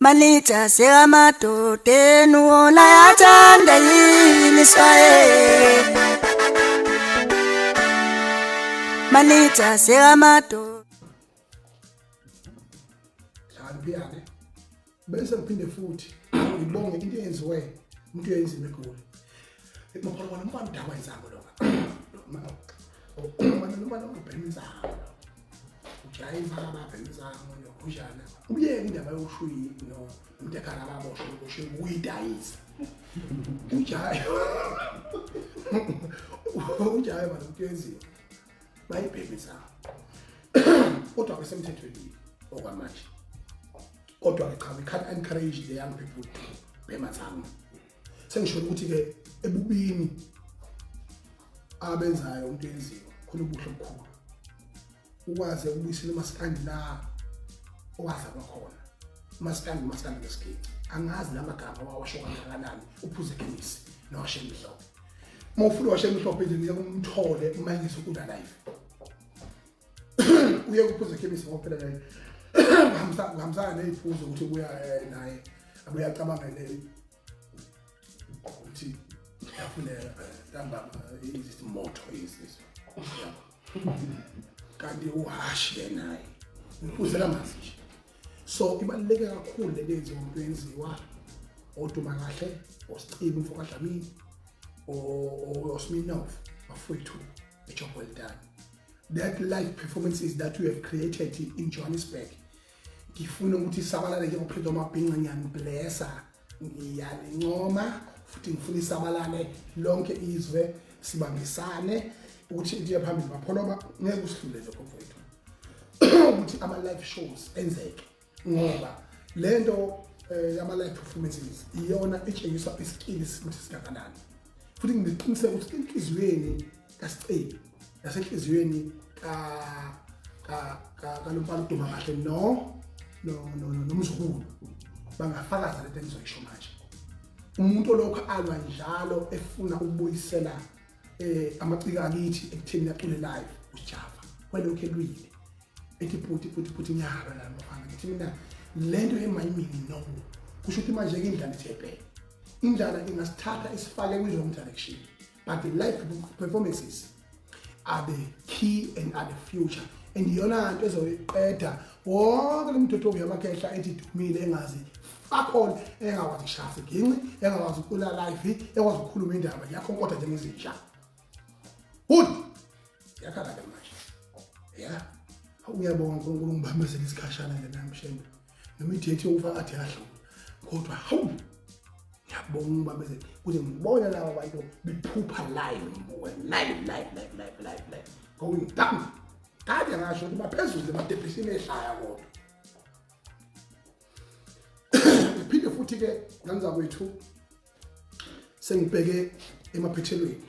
Malita semadoda nuola yathanda yini swaye Malita semadoda Hambiyane bese ngiphinde futhi ngibonge into eyenziwe umuntu uyenzile eGoli ekuphela wona umfana dawa izango lokho mana ubhemisa ujayiva ababhemisa nokujana ubiyeke indaba yoshuyi no umuntu ekhala ababoshwe ushuyi uyidayisa ujayiva lokwenziwa bayibhemisa kodwa kwasemthethweni okwamanje kodwa cha we can't encourage the young people to bemathango sengisho ukuthi ke ebubini abenzayo umuntu yenziwa khona ubuhle obukhulu ukwazi ukubuyisela maskandi la owaza bakhona maskandi lesikhici angazi lamagama wawasho kangakanani uphuze chemist nowashe emhlophe mawufuna washe emhlophe nje ngiyakumthole umangise ukudla life uye kuphuze chemist ngophela naye ngamsana neziphuzo ukuthi buya naye abuyacabanga ukuthi afune tamba is moto is this kanti uhashi naye uphuzela manje so ibaluleke kakhulu lezi umuntu yenziwa oduma kahle osiqiba umfoko kaDlamini Osminov bafowethu ejob well done that live performances that we have created in Johannesburg ngifuna ukuthi isabalale nje ngoPredo Mabhinqa ngiyaniblessa ngiyalincoma futhi ngifuna isabalale lonke izwe sibambisane ukuthi into phambili bapholoba ngeke usihlule lokho mfowethu ukuthi ama live shows enzeke ngoba lento ama live performances iyona etshengisa iskills ukuthi sikakanani futhi ngiqiniseka ukuthi inhliziyweni kaSiceli yasenhliziyweni ka lompalo duma kahle nomzukulu bangafakaza lento engizoyisho manje umuntu lokho alwa njalo efuna ukubuyisela amaciko akithi ekutheni aqule live uJava kwelokho elwile ethi puthi nyara la mfana ngithi mina lento emayimini no kusho ukuthi manje ke indlela ethephe indlela ingasithatha isifake kwizo direction but the live performances are the key and are the future and yona into ezoyiqeda wonke lemthotho yamakehla ethi dumile engazi fuck all engakwazi ukushasa iginci engakwazi ukula live ekwazi ukukhuluma indaba yakho kodwa njengezinja good yakhala ke manje yeah uyabonga uNkulunkulu ngibambezela isikhashana ngenamshembe nemithethi yokufaka athi yahlo kodwa hawu ngiyabonga ngibambezela ukuthi ngibona laba bantu bephupha live going down kade ngasho ukuthi baphezulu emadepression ehlaya kodwa iphinde futhi ke nganza kwethu sengibheke emaphethelweni